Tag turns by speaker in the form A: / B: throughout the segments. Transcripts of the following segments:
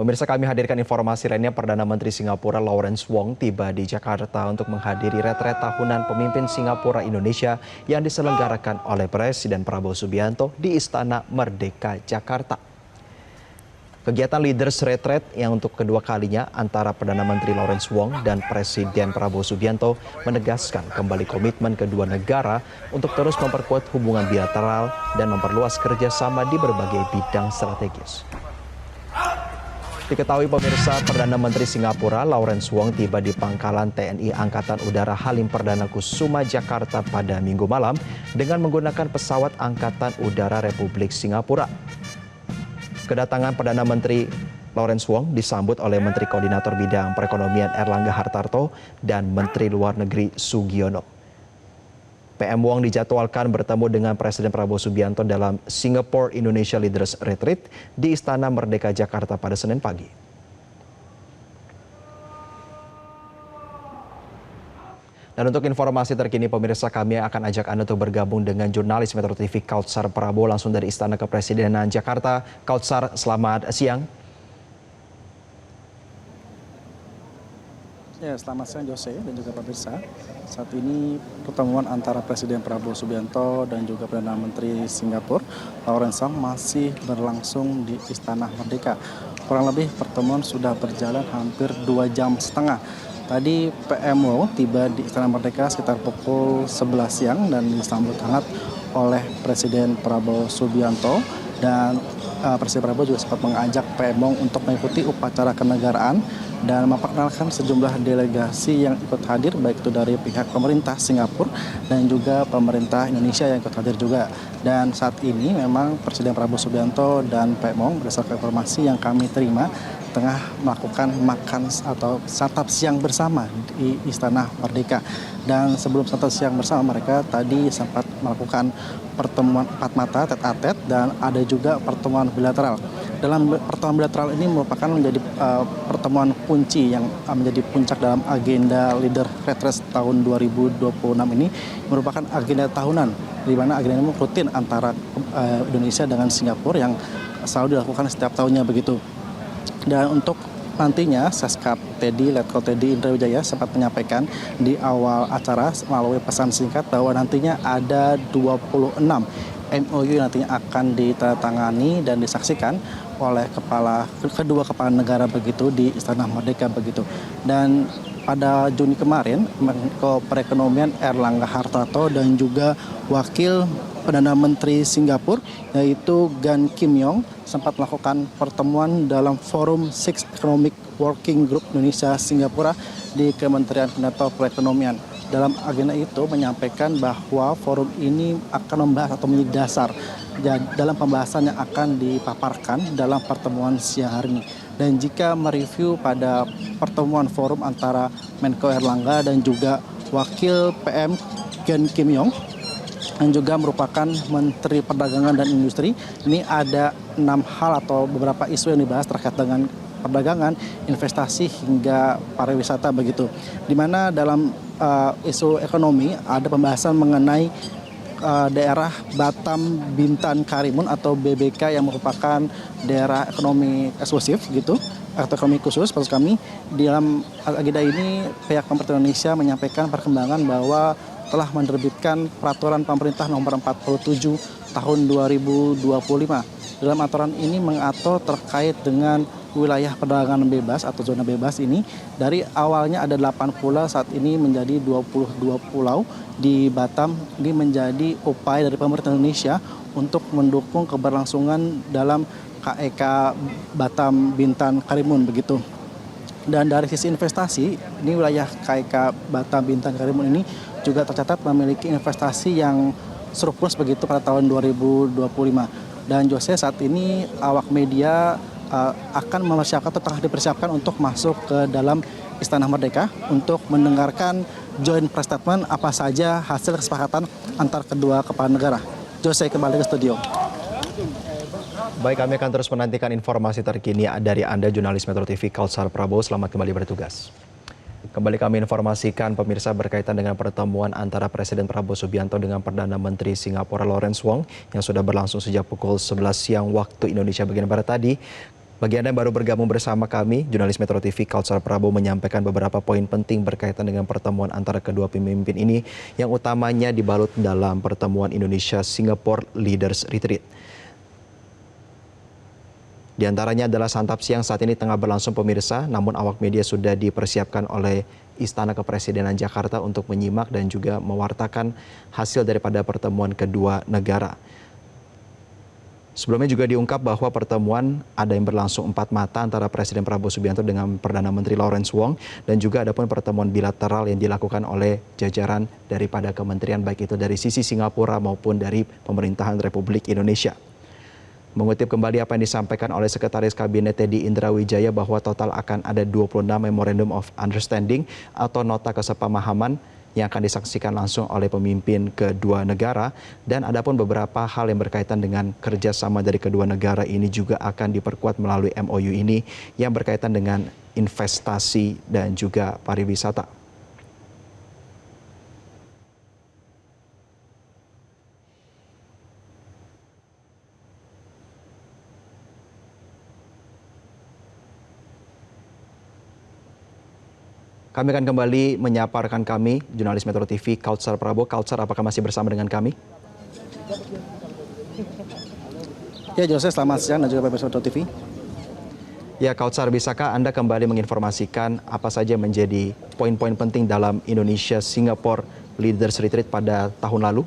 A: Pemirsa, kami hadirkan informasi lainnya. Perdana Menteri Singapura Lawrence Wong tiba di Jakarta untuk menghadiri retret tahunan pemimpin Singapura Indonesia yang diselenggarakan oleh Presiden Prabowo Subianto di Istana Merdeka, Jakarta. Kegiatan Leaders Retreat yang untuk kedua kalinya antara Perdana Menteri Lawrence Wong dan Presiden Prabowo Subianto menegaskan kembali komitmen kedua negara untuk terus memperkuat hubungan bilateral dan memperluas kerjasama di berbagai bidang strategis. Diketahui pemirsa, Perdana Menteri Singapura Lawrence Wong tiba di Pangkalan TNI Angkatan Udara Halim Perdana Kusuma, Jakarta pada Minggu malam dengan menggunakan pesawat Angkatan Udara Republik Singapura. Kedatangan Perdana Menteri Lawrence Wong disambut oleh Menteri Koordinator Bidang Perekonomian Erlangga Hartarto dan Menteri Luar Negeri Sugiono. PM Wong dijadwalkan bertemu dengan Presiden Prabowo Subianto dalam Singapore Indonesia Leaders Retreat di Istana Merdeka Jakarta pada Senin pagi. Dan untuk informasi terkini pemirsa, kami akan ajak Anda untuk bergabung dengan jurnalis Metro TV Kautsar Prabowo langsung dari Istana Kepresidenan Jakarta. Kautsar, selamat siang.
B: Ya, selamat siang Jose dan juga pemirsa. Saat ini pertemuan antara Presiden Prabowo Subianto dan juga Perdana Menteri Singapura Lawrence Wong masih berlangsung di Istana Merdeka. Kurang lebih pertemuan sudah berjalan hampir 2,5 jam. Tadi PM Wong tiba di Istana Merdeka sekitar pukul 11 siang dan disambut hangat oleh Presiden Prabowo Subianto, dan Presiden Prabowo juga sempat mengajak PM Wong untuk mengikuti upacara kenegaraan dan memperkenalkan sejumlah delegasi yang ikut hadir, baik itu dari pihak pemerintah Singapura dan juga pemerintah Indonesia yang ikut hadir juga. Dan saat ini memang Presiden Prabowo Subianto dan PM Wong berdasarkan informasi yang kami terima tengah melakukan makan atau santap siang bersama di Istana Merdeka. Dan sebelum santap siang bersama, mereka tadi sempat melakukan pertemuan empat mata tet-a-tet dan ada juga pertemuan bilateral. Dalam pertemuan bilateral ini merupakan menjadi pertemuan kunci yang menjadi puncak dalam agenda Leader Retreat tahun 2026 ini, merupakan agenda tahunan di mana agenda ini rutin antara Indonesia dengan Singapura yang selalu dilakukan setiap tahunnya begitu. Dan untuk nantinya Seskap Teddy, Letkol Teddy Indra Wijaya sempat menyampaikan di awal acara melalui pesan singkat bahwa nantinya ada 26 MOU yang nantinya akan ditandatangani dan disaksikan oleh kedua kepala negara begitu di Istana Merdeka begitu. Dan pada Juni kemarin Menko Perekonomian Erlangga Hartarto dan juga Wakil Perdana Menteri Singapura yaitu Gan Kim Yong sempat melakukan pertemuan dalam forum Six Economic Working Group Indonesia Singapura di Kementerian Koordinator Perekonomian. Dalam agenda itu menyampaikan bahwa forum ini akan membahas atau menjadi dasar dalam pembahasan yang akan dipaparkan dalam pertemuan siang hari ini. Dan jika mereview pada pertemuan forum antara Menko Erlangga dan juga Wakil PM Gan Kim Yong yang juga merupakan Menteri Perdagangan dan Industri, ini ada 6 hal atau beberapa isu yang dibahas terkait dengan perdagangan, investasi hingga pariwisata begitu. Di mana dalam isu ekonomi ada pembahasan mengenai daerah Batam Bintan Karimun atau BBK yang merupakan daerah ekonomi eksklusif gitu atau ekonomi khusus. Maksud kami di dalam agenda ini pihak pemerintah Indonesia menyampaikan perkembangan bahwa telah menerbitkan peraturan pemerintah nomor 47 tahun 2025. Dalam aturan ini mengatur terkait dengan wilayah perdagangan bebas atau zona bebas ini. Dari awalnya ada 8 pulau, saat ini menjadi 22 pulau di Batam. Ini menjadi upaya dari pemerintah Indonesia untuk mendukung keberlangsungan dalam KEK Batam Bintan Karimun begitu. Dan dari sisi investasi, ini wilayah KEK Batam Bintan Karimun ini juga tercatat memiliki investasi yang surplus begitu pada tahun 2025. Dan Jose, saat ini awak media akan mempersiapkan atau tengah dipersiapkan untuk masuk ke dalam Istana Merdeka untuk mendengarkan joint press statement apa saja hasil kesepakatan antar kedua kepala negara. Jose, kembali ke studio.
A: Baik, kami akan terus menantikan informasi terkini dari Anda, jurnalis Metro TV Kautsar Prabowo. Selamat kembali bertugas. Kembali kami informasikan pemirsa berkaitan dengan pertemuan antara Presiden Prabowo Subianto dengan Perdana Menteri Singapura Lawrence Wong yang sudah berlangsung sejak pukul 11 siang waktu Indonesia bagian Barat tadi. Bagi Anda yang baru bergabung bersama kami, jurnalis Metro TV Kautsar Prabowo menyampaikan beberapa poin penting berkaitan dengan pertemuan antara kedua pemimpin ini yang utamanya dibalut dalam pertemuan Indonesia-Singapore Leaders Retreat. Di antaranya adalah santap siang saat ini tengah berlangsung pemirsa, namun awak media sudah dipersiapkan oleh Istana Kepresidenan Jakarta untuk menyimak dan juga mewartakan hasil daripada pertemuan kedua negara. Sebelumnya juga diungkap bahwa pertemuan ada yang berlangsung 4 mata antara Presiden Prabowo Subianto dengan Perdana Menteri Lawrence Wong dan juga ada pun pertemuan bilateral yang dilakukan oleh jajaran daripada kementerian baik itu dari sisi Singapura maupun dari pemerintahan Republik Indonesia. Mengutip kembali apa yang disampaikan oleh Sekretaris Kabinet Teddy Indra Wijaya bahwa total akan ada 26 Memorandum of Understanding atau nota kesepamahaman yang akan disaksikan langsung oleh pemimpin kedua negara, dan ada pun beberapa hal yang berkaitan dengan kerjasama dari kedua negara ini juga akan diperkuat melalui MOU ini yang berkaitan dengan investasi dan juga pariwisata. Kami akan kembali menyapa rekan kami, jurnalis Metro TV Kautsar Prabowo. Kautsar, apakah masih bersama dengan kami?
B: Ya, Jose, selamat siang dan juga pemirsa Metro TV.
A: Ya, Kautsar, bisakah Anda kembali menginformasikan apa saja menjadi poin-poin penting dalam Indonesia-Singapore Leaders Retreat pada tahun lalu?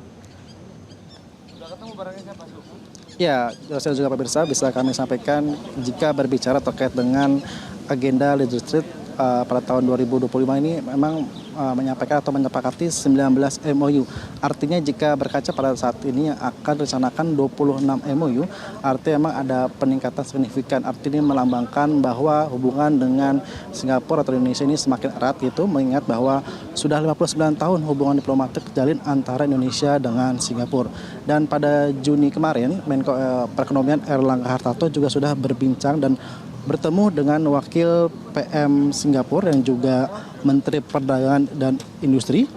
B: Ya, Jose dan juga pemirsa, bisa kami sampaikan jika berbicara terkait dengan agenda Leaders Retreat pada tahun 2025 ini memang menyampaikan atau menyepakati 19 MOU. Artinya jika berkaca pada saat ini yang akan rencanakan 26 MOU, artinya memang ada peningkatan signifikan. Artinya melambangkan bahwa hubungan dengan Singapura atau Indonesia ini semakin erat gitu, mengingat bahwa sudah 59 tahun hubungan diplomatik terjalin antara Indonesia dengan Singapura. Dan pada Juni kemarin, Menko Perekonomian Erlangga Hartarto juga sudah berbincang dan bertemu dengan wakil PM Singapura yang juga Menteri Perdagangan dan Industri,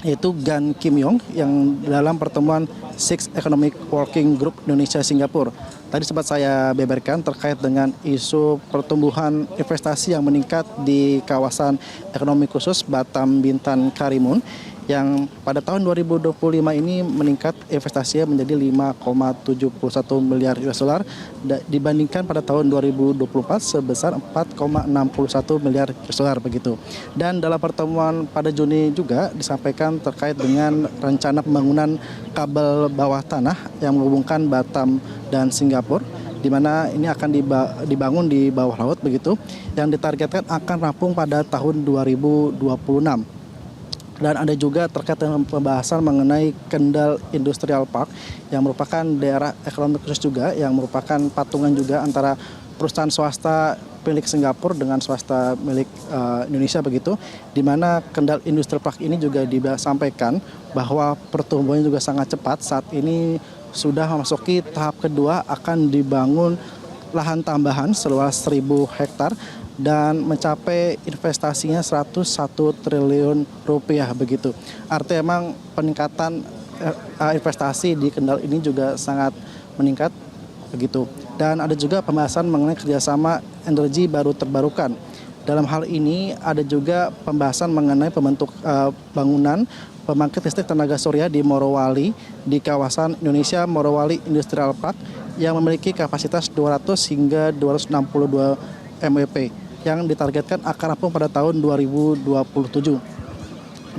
B: yaitu Gan Kim Yong, yang dalam pertemuan Six Economic Working Group Indonesia-Singapura. Tadi sempat saya beberkan terkait dengan isu pertumbuhan investasi yang meningkat di kawasan ekonomi khusus Batam, Bintan, Karimun, yang pada tahun 2025 ini meningkat investasinya menjadi 5,71 miliar US dollar dibandingkan pada tahun 2024 sebesar 4,61 miliar US dollar begitu. Dan dalam pertemuan pada Juni juga disampaikan terkait dengan rencana pembangunan kabel bawah tanah yang menghubungkan Batam dan Singapura, di mana ini akan dibangun di bawah laut begitu, yang ditargetkan akan rampung pada tahun 2026. Dan ada juga terkait dengan pembahasan mengenai Kendal Industrial Park yang merupakan daerah ekonomi khusus juga, yang merupakan patungan juga antara perusahaan swasta milik Singapura dengan swasta milik Indonesia begitu, di mana Kendal Industrial Park ini juga disampaikan bahwa pertumbuhannya juga sangat cepat. Saat ini sudah memasuki tahap kedua, akan dibangun lahan tambahan seluas 1.000 hektar dan mencapai investasinya 101 triliun rupiah begitu. Artinya memang peningkatan investasi di Kendal ini juga sangat meningkat begitu. Dan ada juga pembahasan mengenai kerjasama energi baru terbarukan. Dalam hal ini ada juga pembahasan mengenai pembentuk bangunan pembangkit listrik tenaga surya di Morowali di kawasan Indonesia Morowali Industrial Park yang memiliki kapasitas 200 hingga 262 MWP yang ditargetkan akan rampung pada tahun 2027.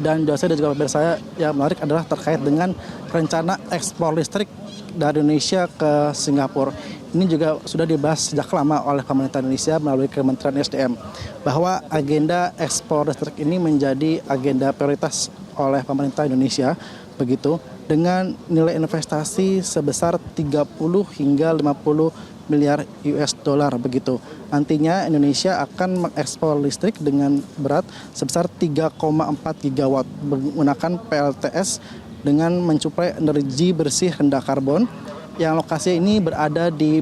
B: Dan dosen dan juga pemirsa yang menarik adalah terkait dengan rencana ekspor listrik dari Indonesia ke Singapura. Ini juga sudah dibahas sejak lama oleh pemerintah Indonesia melalui Kementerian SDM, bahwa agenda ekspor listrik ini menjadi agenda prioritas oleh pemerintah Indonesia begitu, dengan nilai investasi sebesar 30 hingga 50 miliar US dollar begitu. Nantinya Indonesia akan mengekspor listrik dengan berat sebesar 3,4 gigawatt menggunakan PLTS dengan mencuplai energi bersih rendah karbon, yang lokasi ini berada di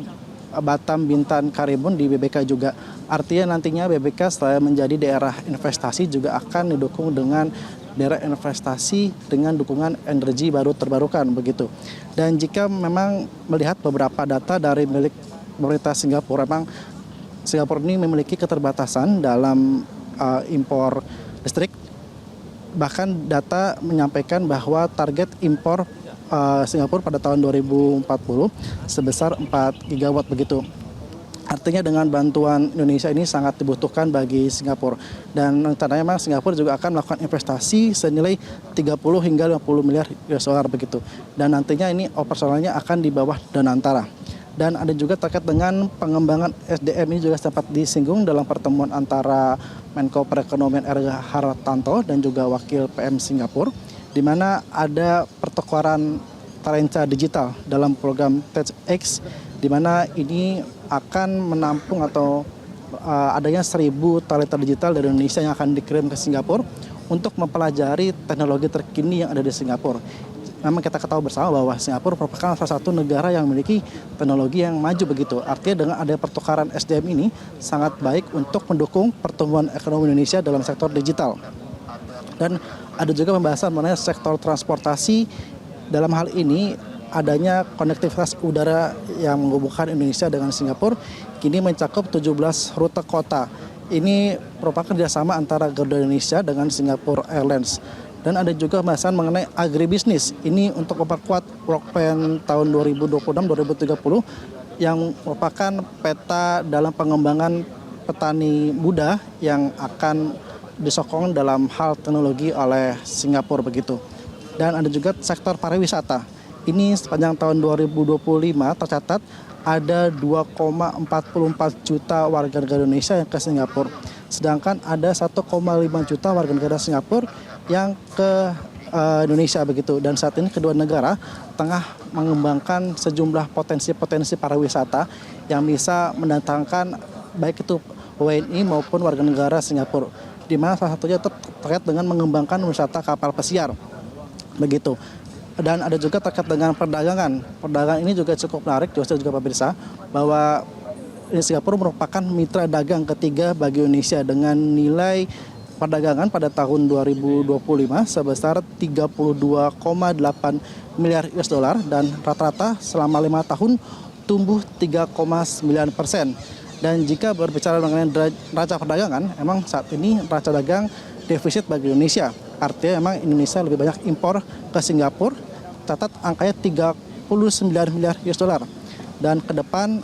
B: Batam, Bintan, Karimun, di BBK juga. Artinya nantinya BBK selain menjadi daerah investasi juga akan didukung dengan daerah investasi dengan dukungan energi baru terbarukan begitu. Dan jika memang melihat beberapa data dari milik pemerintah Singapura, memang Singapura ini memiliki keterbatasan dalam impor listrik. Bahkan data menyampaikan bahwa target impor Singapura pada tahun 2040 sebesar 4 gigawatt begitu. Artinya dengan bantuan Indonesia ini sangat dibutuhkan bagi Singapura. Dan rencananya memang Singapura juga akan melakukan investasi senilai 30 hingga 50 miliar US dollar begitu. Dan nantinya ini operasionalnya akan di bawah Danantara. Dan ada juga terkait dengan pengembangan SDM ini juga sempat disinggung dalam pertemuan antara Menko Perekonomian Erlangga Hartarto dan juga Wakil PM Singapura, di mana ada pertukaran talenta digital dalam program TEDx, di mana ini akan menampung atau adanya 1.000 talenta digital dari Indonesia yang akan dikirim ke Singapura untuk mempelajari teknologi terkini yang ada di Singapura. Memang kita ketahui bersama bahwa Singapura merupakan salah satu negara yang memiliki teknologi yang maju begitu. Artinya dengan adanya pertukaran SDM ini sangat baik untuk mendukung pertumbuhan ekonomi Indonesia dalam sektor digital. Dan ada juga pembahasan mengenai sektor transportasi. Dalam hal ini adanya konektivitas udara yang menghubungkan Indonesia dengan Singapura kini mencakup 17 rute kota. Ini merupakan kerjasama antara Garuda Indonesia dengan Singapore Airlines. Dan ada juga pembahasan mengenai agribisnis. Ini untuk memperkuat Work Plan tahun 2026-2030 yang merupakan peta dalam pengembangan petani muda yang akan disokong dalam hal teknologi oleh Singapura begitu. Dan ada juga sektor pariwisata. Ini sepanjang tahun 2025 tercatat ada 2,44 juta warga negara Indonesia yang ke Singapura. Sedangkan ada 1,5 juta warga negara Singapura yang ke Indonesia begitu. Dan saat ini kedua negara tengah mengembangkan sejumlah potensi-potensi pariwisata yang bisa mendatangkan baik itu WNI maupun warga negara Singapura. Di mana salah satunya terkait dengan mengembangkan wisata kapal pesiar begitu. Dan ada juga terkait dengan perdagangan. Perdagangan ini juga cukup menarik, juga pemirsa, bahwa Singapura merupakan mitra dagang ketiga bagi Indonesia dengan nilai perdagangan pada tahun 2025 sebesar 32,8 miliar US dollar dan rata-rata selama 5 tahun tumbuh 3,9%. Dan jika berbicara mengenai neraca perdagangan, memang saat ini neraca dagang defisit bagi Indonesia. Artinya memang Indonesia lebih banyak impor ke Singapura, catat angkanya 39 miliar US dollar. Dan ke depan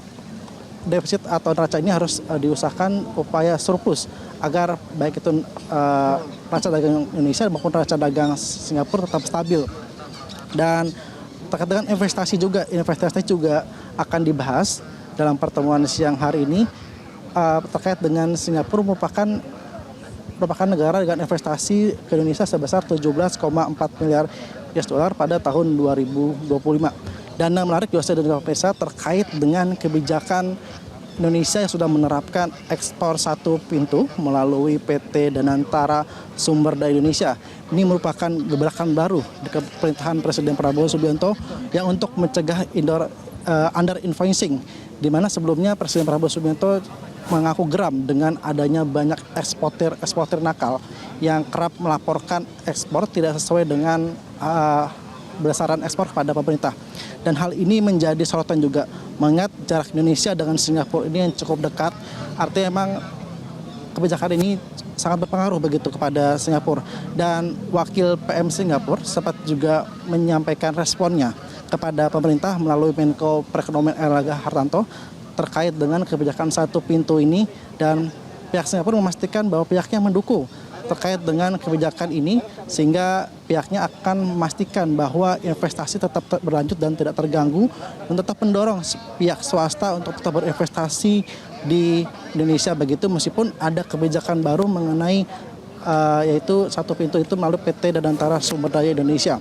B: defisit atau neraca ini harus diusahakan upaya surplus agar baik itu neraca dagang Indonesia maupun neraca dagang Singapura tetap stabil. Dan terkait dengan investasi juga akan dibahas dalam pertemuan siang hari ini. Terkait dengan Singapura merupakan negara dengan investasi ke Indonesia sebesar 17,4 miliar US dollar pada tahun 2025. Dan yang menarik juga dan pemirsa terkait dengan kebijakan Indonesia yang sudah menerapkan ekspor satu pintu melalui PT Danantara Sumber Daya Indonesia. Ini merupakan gebrakan baru di pemerintahan Presiden Prabowo Subianto yang untuk mencegah under invoicing, di mana sebelumnya Presiden Prabowo Subianto mengaku geram dengan adanya banyak eksportir nakal yang kerap melaporkan ekspor tidak sesuai dengan besaran ekspor kepada pemerintah. Dan hal ini menjadi sorotan juga mengingat jarak Indonesia dengan Singapura ini yang cukup dekat. Artinya memang kebijakan ini sangat berpengaruh begitu kepada Singapura. Dan Wakil PM Singapura sempat juga menyampaikan responnya kepada pemerintah melalui Menko Perekonomian Erlangga Hartarto terkait dengan kebijakan satu pintu ini, dan pihak Singapura memastikan bahwa pihaknya mendukung terkait dengan kebijakan ini, sehingga pihaknya akan memastikan bahwa investasi tetap berlanjut dan tidak terganggu, dan tetap mendorong pihak swasta untuk tetap berinvestasi di Indonesia begitu, meskipun ada kebijakan baru mengenai yaitu satu pintu itu melalui PT Danantara Sumber Daya Indonesia.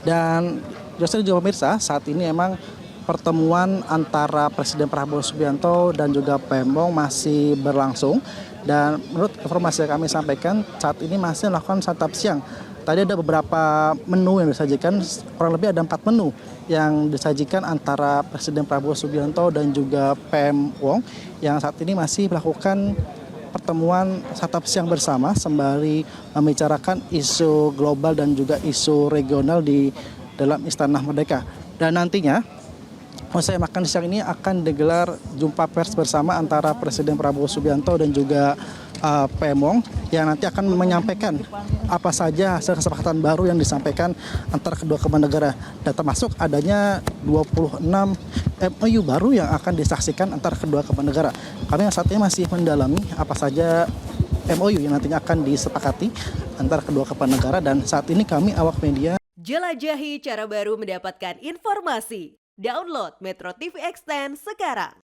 B: Dan juga pemirsa, saat ini memang pertemuan antara Presiden Prabowo Subianto dan juga Pemong masih berlangsung. Dan menurut informasi yang kami sampaikan, saat ini masih melakukan santap siang. Tadi ada beberapa menu yang disajikan, kurang lebih ada 4 menu yang disajikan antara Presiden Prabowo Subianto dan juga PM Wong yang saat ini masih melakukan pertemuan santap siang bersama sembari membicarakan isu global dan juga isu regional di dalam Istana Merdeka. Dan nantinya usai makan siang ini akan digelar jumpa pers bersama antara Presiden Prabowo Subianto dan juga Pemong yang nanti akan menyampaikan apa saja hasil kesepakatan baru yang disampaikan antara kedua negara dan termasuk adanya 26 MOU baru yang akan disaksikan antara kedua negara. Kami saat ini masih mendalami apa saja MOU yang nantinya akan disepakati antara kedua negara dan saat ini kami awak media.
C: Jelajahi cara baru mendapatkan informasi. Download Metro TV Extend sekarang.